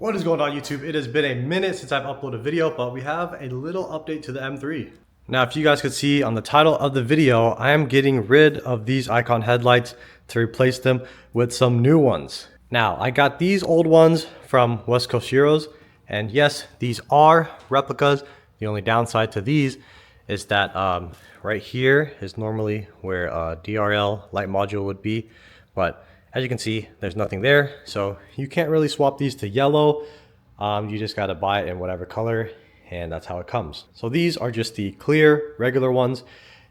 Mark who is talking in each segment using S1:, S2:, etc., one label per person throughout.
S1: What is going on YouTube? It has been a minute since I've uploaded a video, but we have a little update to the M3. Now, if you guys could see on the title of the video, I am getting rid of these icon headlights to replace them with some new ones. Now, I got these old ones from West Coast Heroes, and yes, these are replicas. The only downside to these is that right here is normally where a DRL light module would be, but as you can see, there's nothing there, so you can't really swap these to yellow. You just got to buy it in whatever color, and that's how it comes. So these are just the clear, regular ones,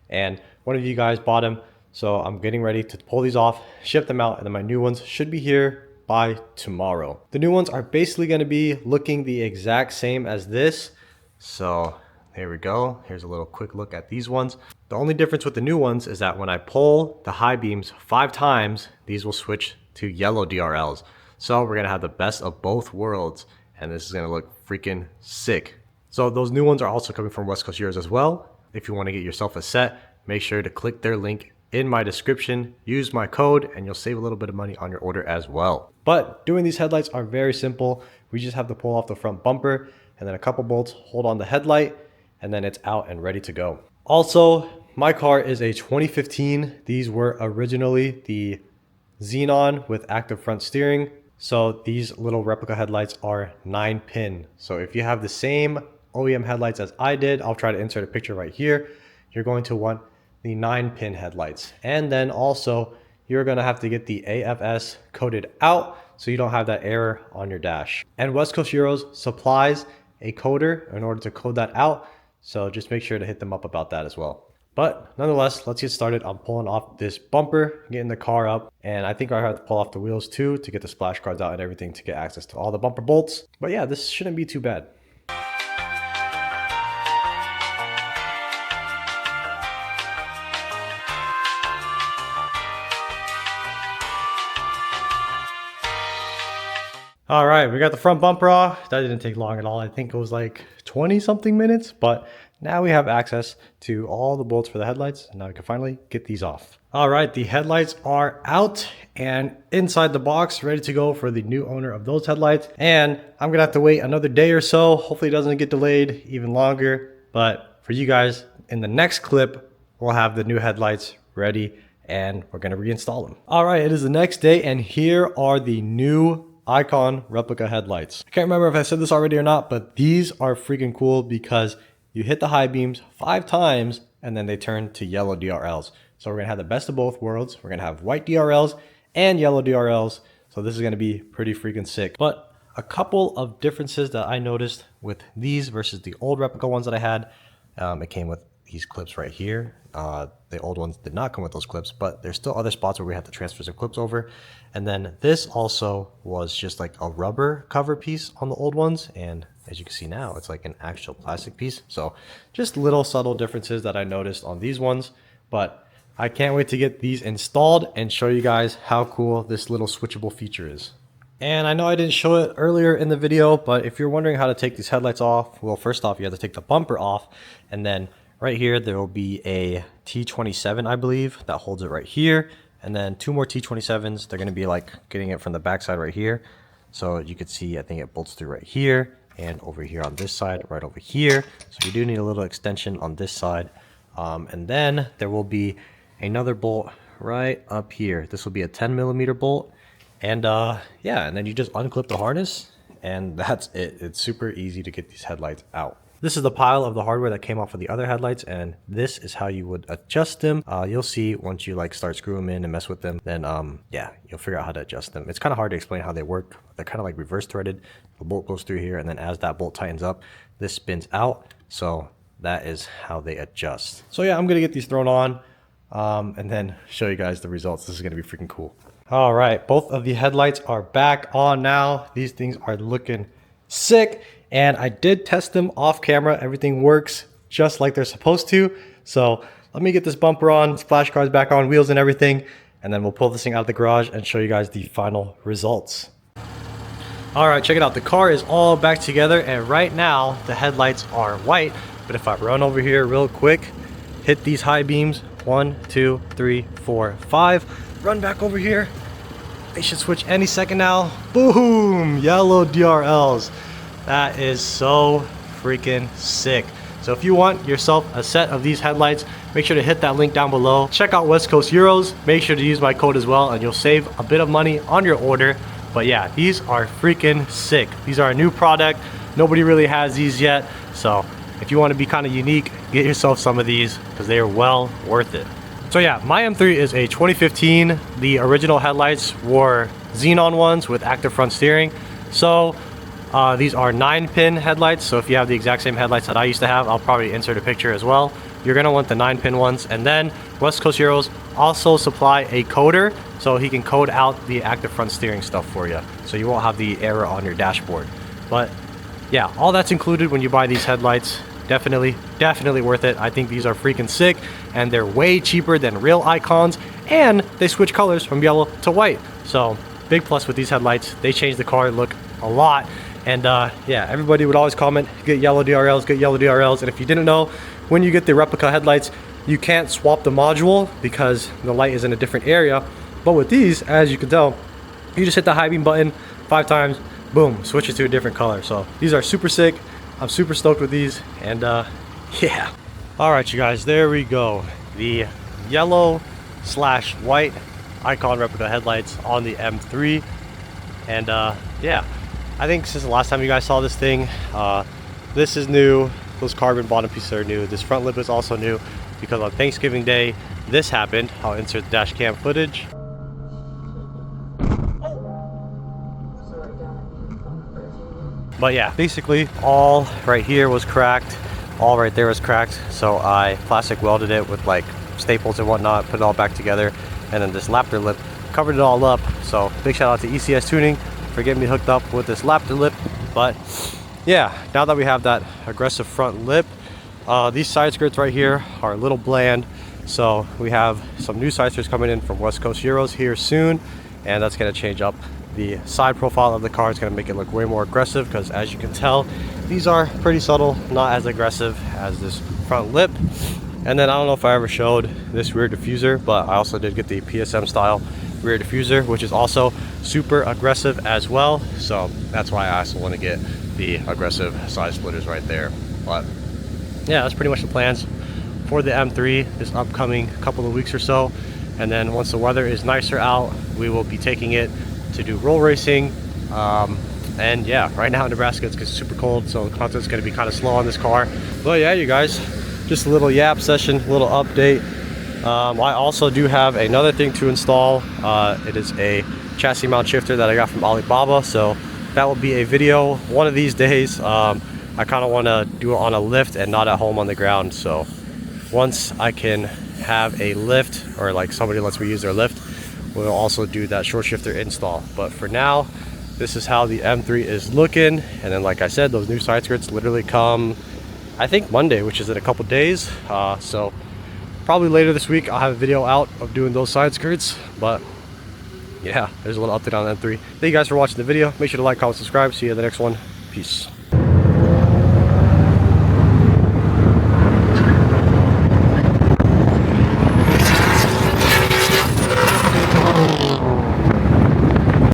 S1: and one of you guys bought them, so I'm getting ready to pull these off, ship them out, and then my new ones should be here by tomorrow. The new ones are basically going to be looking the exact same as this, so there we go. Here's a little quick look at these ones. The only difference with the new ones is that when I pull the high beams 5 times, these will switch to yellow DRLs. So we're gonna have the best of both worlds, and this is gonna look freaking sick. So those new ones are also coming from West Coast Heroes as well. If you wanna get yourself a set, make sure to click their link in my description, use my code, and you'll save a little bit of money on your order as well. But doing these headlights are very simple. We just have to pull off the front bumper and then a couple bolts, hold on the headlight, and then it's out and ready to go. Also, my car is a 2015. These were originally the Xenon with active front steering. So these little replica headlights are 9-pin. So if you have the same OEM headlights as I did, I'll try to insert a picture right here. You're going to want the 9-pin headlights. And then also, you're gonna have to get the AFS coded out so you don't have that error on your dash. And West Coast Heroes supplies a coder in order to code that out. So just make sure to hit them up about that as well. But nonetheless, let's get started on pulling off this bumper, getting the car up. And I think I have to pull off the wheels too to get the splash guards out and everything to get access to all the bumper bolts. But yeah, this shouldn't be too bad. All right, we got the front bumper off. That didn't take long at all. I think it was like 20 something minutes, but now we have access to all the bolts for the headlights, and now we can finally get these off. All right, the headlights are out and inside the box, ready to go for the new owner of those headlights. And I'm gonna have to wait another day or so. Hopefully it doesn't get delayed even longer. But for you guys, in the next clip, we'll have the new headlights ready and we're gonna reinstall them. All right, it is the next day and here are the new icon replica headlights. I can't remember if I said this already or not, but these are freaking cool because you hit the high beams 5 times and then they turn to yellow DRLs. So we're gonna have the best of both worlds. We're gonna have white DRLs and yellow DRLs. So this is gonna be pretty freaking sick. But a couple of differences that I noticed with these versus the old replica ones that I had, it came with these clips right here. The old ones did not come with those clips, but there's still other spots where we have to transfer some clips over. And then this also was just like a rubber cover piece on the old ones. And as you can see now, it's like an actual plastic piece. So just little subtle differences that I noticed on these ones, but I can't wait to get these installed and show you guys how cool this little switchable feature is. And I know I didn't show it earlier in the video, but if you're wondering how to take these headlights off, well, first off, you have to take the bumper off, and then right here, there will be a T27, I believe, that holds it right here. And then 2 more T27s. They're going to be like getting it from the backside right here. So you can see, I think it bolts through right here and over here on this side, right over here. So you do need a little extension on this side. And then there will be another bolt right up here. This will be a 10mm bolt. And yeah, and then you just unclip the harness and that's it. It's super easy to get these headlights out. This is the pile of the hardware that came off of the other headlights, and this is how you would adjust them. You'll see once you like start screwing them in and mess with them, then yeah, you'll figure out how to adjust them. It's kind of hard to explain how they work. They're kind of like reverse threaded. The bolt goes through here, and then as that bolt tightens up, this spins out. So that is how they adjust. So yeah, I'm gonna get these thrown on and then show you guys the results. This is gonna be freaking cool. All right, both of the headlights are back on now. These things are looking sick. And I did test them off camera. Everything works just like they're supposed to. So let me get this bumper on, splash guards back on, wheels and everything. And then we'll pull this thing out of the garage and show you guys the final results. All right, check it out. The car is all back together. And right now the headlights are white. But if I run over here real quick, hit these high beams, 1, 2, 3, 4, 5, run back over here. they should switch any second now. Boom, yellow DRLs. That is so freaking sick. So if you want yourself a set of these headlights, make sure to hit that link down below. Check out West Coast Euros. Make sure to use my code as well, and you'll save a bit of money on your order. But yeah, these are freaking sick. These are a new product. Nobody really has these yet. So if you want to be kind of unique, get yourself some of these because they are well worth it. So yeah, my M3 is a 2015. The original headlights were xenon ones with active front steering. So these are 9-pin headlights. So if you have the exact same headlights that I used to have, I'll probably insert a picture as well. You're gonna want the 9-pin ones. And then West Coast Euros also supply a coder, so he can code out the active front steering stuff for you, so you won't have the error on your dashboard. But yeah, all that's included when you buy these headlights. Definitely worth it. I think these are freaking sick, and they're way cheaper than real icons, and they switch colors from yellow to white. So big plus with these headlights. They change the car look a lot. And yeah, everybody would always comment, get yellow DRLs, get yellow DRLs. And if you didn't know, when you get the replica headlights, you can't swap the module because the light is in a different area. But with these, as you can tell, you just hit the high beam button 5 times, boom, switch it to a different color. So these are super sick. I'm super stoked with these, and yeah. All right, you guys, there we go. The yellow/white icon replica headlights on the M3. And yeah, I think since the last time you guys saw this thing, this is new. Those carbon bottom pieces are new. This front lip is also new because on Thanksgiving Day, this happened. I'll insert the dash cam footage. But yeah, basically all right here was cracked, all right there was cracked. So I plastic welded it with like staples and whatnot, put it all back together, and then this Lapter lip covered it all up. So big shout out to Ecs Tuning for getting me hooked up with this Lapter lip. But yeah, now that we have that aggressive front lip, these side skirts right here are a little bland. So we have some new side skirts coming in from West Coast Euros here soon, and that's going to change up the side profile of the car. It's going to make it look way more aggressive because, as you can tell, these are pretty subtle, not as aggressive as this front lip. And then I don't know if I ever showed this rear diffuser, but I also did get the PSM style rear diffuser, which is also super aggressive as well. So that's why I also want to get the aggressive side splitters right there. But yeah, that's pretty much the plans for the M3 this upcoming couple of weeks or so. And then once the weather is nicer out, we will be taking it to do roll racing. And yeah, right now in Nebraska it's super cold, so the content's going to be kind of slow on this car. But yeah, you guys, just a little yap session, a little update. I also do have another thing to install. It is a chassis mount shifter that I got from Alibaba, so that will be a video one of these days. I kind of want to do it on a lift and not at home on the ground. So once I can have a lift, or like somebody lets me use their lift, we'll also do that short shifter install. But for now, this is how the M3 is looking. And then, like I said, those new side skirts literally come, I think, Monday, which is in a couple days. So probably later this week I'll have a video out of doing those side skirts. But yeah, there's a little update on the M3. Thank you guys for watching the video. Make sure to like, comment, subscribe. See you in the next one. Peace.